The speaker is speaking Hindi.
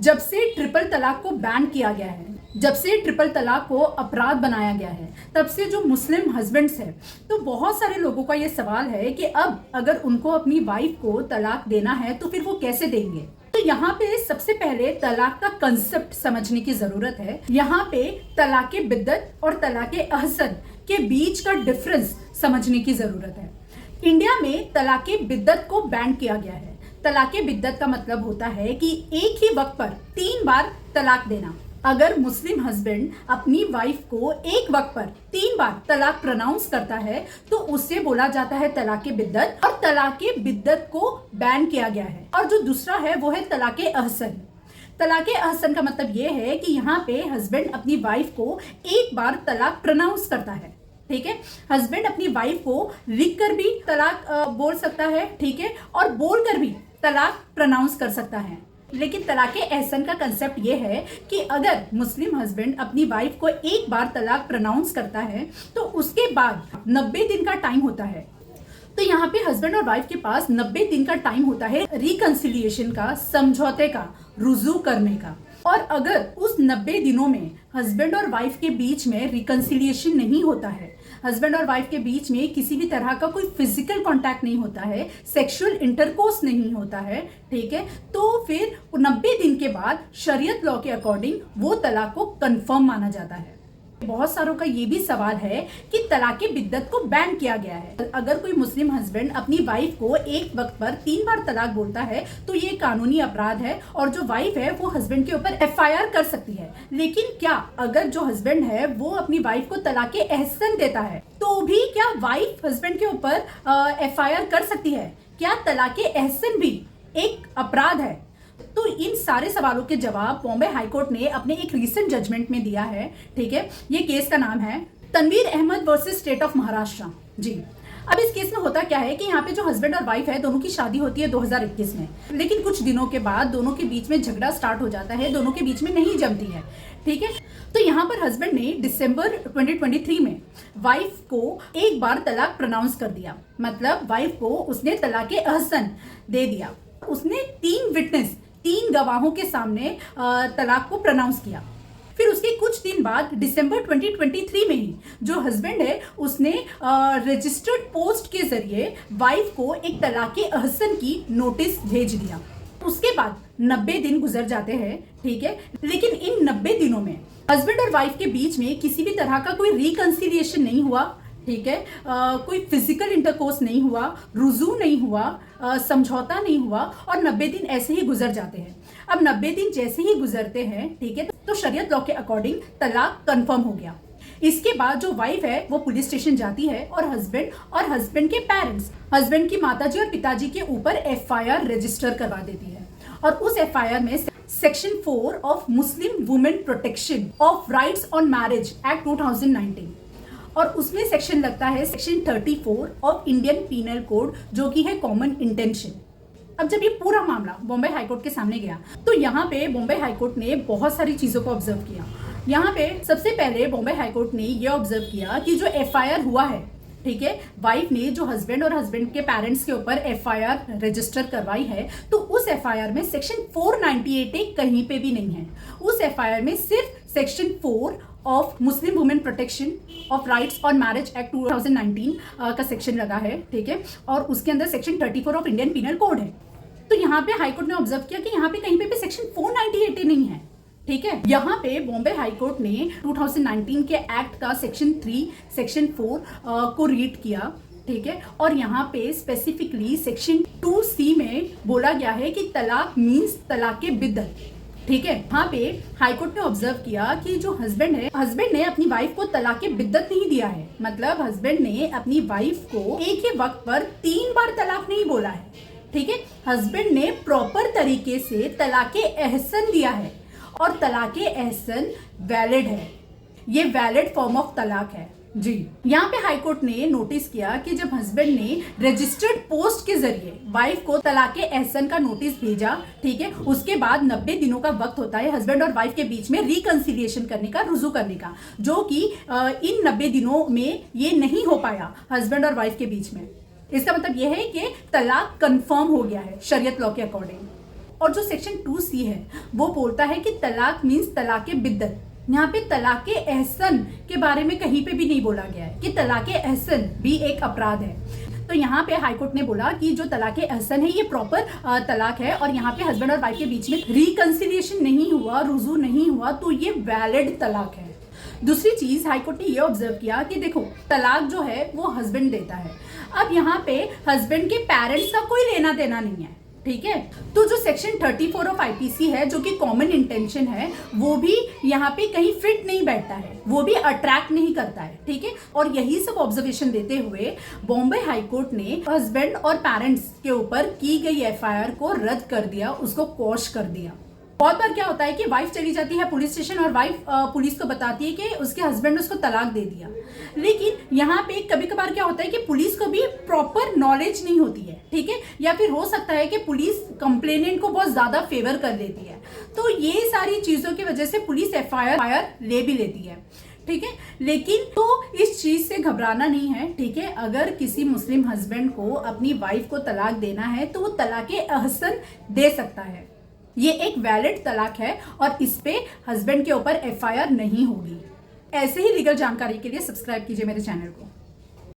जब से ट्रिपल तलाक को बैन किया गया है, जब से ट्रिपल तलाक को अपराध बनाया गया है, तब से जो मुस्लिम हस्बैंड्स हैं, तो बहुत सारे लोगों का ये सवाल है कि अब अगर उनको अपनी वाइफ को तलाक देना है तो फिर वो कैसे देंगे। तो यहाँ पे सबसे पहले तलाक का कंसेप्ट समझने की जरूरत है। यहाँ पे तलाक़े बिद्दत और तलाक़े अहसन के बीच का डिफरेंस समझने की जरूरत है। इंडिया में तलाक़े बिद्दत को बैन किया गया है। तलाक़े बिद्दत का मतलब होता है कि एक ही वक्त पर 3 बार तलाक देना। अगर मुस्लिम हस्बैंड अपनी वाइफ को एक वक्त पर 3 बार तलाक प्रोनाउंस करता है तो उससे बोला जाता है तलाक़े बिद्दत, और तलाक़े बिद्दत को बैन किया गया है। और जो दूसरा है वो है तलाक़े अहसन। तलाक़े अहसन का मतलब ये है कि यहाँ पे हस्बैंड अपनी वाइफ को एक बार तलाक प्रोनाउंस करता है, ठीक है। हस्बैंड अपनी वाइफ को लिख कर भी तलाक बोल सकता है, ठीक है, और बोल कर भी तलाक प्रोनाउंस कर सकता है। लेकिन तलाक़े एहसन का कंसेप्ट ये है कि अगर मुस्लिम हस्बैंड अपनी वाइफ को एक बार तलाक प्रोनाउंस करता है तो उसके बाद 90 दिन का टाइम होता है। तो यहाँ पे हस्बैंड और वाइफ के पास 90 दिन का टाइम होता है रिकंसिलिएशन का, समझौते का, रुजू करने का। और अगर उस 90 दिनों में हस्बैंड और वाइफ के बीच में रिकंसिलिएशन नहीं होता है, हस्बैंड और वाइफ के बीच में किसी भी तरह का कोई फिजिकल कांटेक्ट नहीं होता है, सेक्सुअल इंटरकोर्स नहीं होता है, ठीक है, तो फिर 90 दिन के बाद शरीयत लॉ के अकॉर्डिंग वो तलाक को कंफर्म माना जाता है। बहुत सारों का ये भी सवाल है कि तलाक़े बिद्दत को बैन किया गया है। अगर कोई मुस्लिम हस्बैंड अपनी वाइफ को एक वक्त पर 3 बार तलाक बोलता है तो ये कानूनी अपराध है और जो वाइफ है वो हस्बैंड के ऊपर FIR कर सकती है। लेकिन क्या अगर जो हस्बैंड है वो अपनी वाइफ को तलाक़े एहसन देता है तो भी क्या वाइफ हस्बैंड के ऊपर FIR कर सकती है? क्या तलाक़े एहसन भी एक अपराध है? तो इन सारे सवालों के जवाब बॉम्बे हाईकोर्ट ने अपने एक रीसेंट जजमेंट में दिया है, ठीक है। ये केस का नाम है Tanveer Ahmed versus state of Maharashtra. जी, अब इस केस में होता क्या है कि यहाँ पे जो हस्बैंड और वाइफ है दोनों की शादी होती है 2021 में, लेकिन कुछ दिनों के बाद दोनों के बीच में झगड़ा स्टार्ट हो जाता है, दोनों के बीच में नहीं जमती है, ठीक है। तो यहाँ पर हस्बैंड ने दिसंबर 2023 में वाइफ को एक बार तलाक प्रोनाउंस कर दिया, मतलब वाइफ को उसने तलाक़े अहसन दे दिया। उसने 3 गवाहों के सामने तलाक को प्रोनाउंस किया। फिर उसके कुछ दिन बाद दिसंबर 2023 में ही जो हस्बैंड है उसने रजिस्टर्ड पोस्ट के जरिए वाइफ को एक तलाक़े अहसन की नोटिस भेज दिया। उसके बाद 90 दिन गुजर जाते हैं, ठीक है, लेकिन इन 90 दिनों में हस्बैंड और वाइफ के बीच में किसी भी तरह का कोई रिकंसिलिएशन नहीं हुआ, ठीक है, कोई फिजिकल इंटरकोर्स नहीं हुआ, रुजू नहीं हुआ, समझौता नहीं हुआ और 90 दिन ऐसे ही गुजर जाते हैं। अब 90 दिन जैसे ही गुजरते हैं, ठीक है, तो शरीयत लॉ के अकॉर्डिंग तलाक कंफर्म हो गया। इसके बाद जो वाइफ है वो पुलिस स्टेशन जाती है और हस्बैंड के पेरेंट्स, हस्बैंड की माताजी और पिताजी के ऊपर FIR रजिस्टर करवा देती है। और उस FIR में section 4 of Muslim women protection of rights on marriage act 2019 और उसमें सेक्शन लगता है section 34 of Indian penal code, जो कि है कॉमन इंटेंशन। अब जब ये पूरा मामला बॉम्बे हाईकोर्ट के सामने गया तो यहाँ पे बॉम्बे हाईकोर्ट ने बहुत सारी चीजों को ऑब्जर्व किया। यहाँ पे सबसे पहले बॉम्बे हाईकोर्ट ने ये ऑब्जर्व किया कि जो FIR हुआ है, ठीक है, वाइफ ने जो हस्बैंड और हस्बैंड के पेरेंट्स के ऊपर FIR रजिस्टर करवाई है, तो उस FIR में सेक्शन 498A कहीं पे भी नहीं है। उस FIR में सिर्फ section 4 of Muslim women protection of rights on marriage act 2019 का सेक्शन लगा है, ठीक है, और उसके अंदर section 34 of Indian penal code है। तो यहाँ पे हाईकोर्ट ने ऑब्जर्व किया कि यहाँ पे कहीं पे भी सेक्शन 498A नहीं है, ठीक है। यहाँ पे बॉम्बे हाईकोर्ट ने 2019 के एक्ट का सेक्शन 3, सेक्शन 4 को रीड किया, ठीक है, और यहाँ पे स्पेसिफिकली सेक्शन 2C में बोला गया है कि तलाक मीन्स तलाक़े बिद्दत, ठीक है। यहाँ पे हाईकोर्ट ने ऑब्जर्व किया कि जो हस्बैंड है, हस्बैंड ने अपनी वाइफ को तलाक़े बिद्दत नहीं दिया है, मतलब हस्बैंड ने अपनी वाइफ को एक ही वक्त पर 3 बार तलाक नहीं बोला है, ठीक है। हस्बैंड ने प्रॉपर तरीके से तलाक़े एहसन दिया है और तलाक़े एहसन वैलिड है, ये वैलिड फॉर्म ऑफ तलाक है। जी, यहाँ पे हाईकोर्ट ने नोटिस किया कि जब हस्बैंड ने रजिस्टर्ड पोस्ट के जरिए वाइफ को तलाक़े एहसन का नोटिस भेजा, ठीक है, उसके बाद 90 दिनों का वक्त होता है हस्बैंड और वाइफ के बीच में रिकंसिलिएशन करने का, रुजू करने का, जो कि इन 90 दिनों में ये नहीं हो पाया हस्बैंड और वाइफ के बीच में। इसका मतलब यह है कि तलाक कंफर्म हो गया है शरीयत लॉ के अकॉर्डिंग। और जो सेक्शन 2C है वो बोलता है कि तलाक मीन्स तलाक़े बिद्दत। यहाँ पे तलाक़े एहसन के बारे में कहीं पे भी नहीं बोला गया है कि तलाक़े एहसन भी एक अपराध है। तो यहाँ पे हाईकोर्ट ने बोला कि जो तलाक़े एहसन है ये प्रॉपर तलाक है और यहाँ पे हस्बैंड और वाइफ के बीच में रिकंसिलिएशन नहीं हुआ, रुजू नहीं हुआ, तो ये वैलिड तलाक है। दूसरी चीज हाईकोर्ट ने ये ऑब्जर्व किया कि देखो तलाक जो है वो हस्बैंड देता है। अब यहाँ पे हस्बैंड के पेरेंट्स का कोई लेना देना नहीं है, ठीक है। तो जो सेक्शन 34 ऑफ आईपीसी है जो कि कॉमन इंटेंशन है वो भी यहाँ पे कहीं फिट नहीं बैठता है, वो भी अट्रैक्ट नहीं करता है, ठीक है। और यही सब ऑब्जर्वेशन देते हुए बॉम्बे हाई कोर्ट ने हस्बैंड और पेरेंट्स के ऊपर की गई एफआईआर को रद्द कर दिया, उसको क्वॉश कर दिया। बहुत बार क्या होता है कि वाइफ चली जाती है पुलिस स्टेशन और वाइफ पुलिस को बताती है कि उसके हस्बैंड ने उसको तलाक दे दिया, लेकिन यहाँ पे कभी कभार क्या होता है कि पुलिस को भी प्रॉपर नॉलेज नहीं होती है, ठीक है, या फिर हो सकता है कि पुलिस कंप्लेनेंट को बहुत ज्यादा फेवर कर देती है। तो ये सारी चीजों की वजह से पुलिस एफआईआर ले भी लेती है, ठीक है। लेकिन तो इस चीज से घबराना नहीं है, ठीक है। अगर किसी मुस्लिम हस्बैंड को अपनी वाइफ को तलाक देना है तो वो तलाक़े एहसन दे सकता है, ये एक वैलिड तलाक है और इस पे हस्बैंड के ऊपर एफआईआर नहीं होगी। ऐसे ही लीगल जानकारी के लिए सब्सक्राइब कीजिए मेरे चैनल को।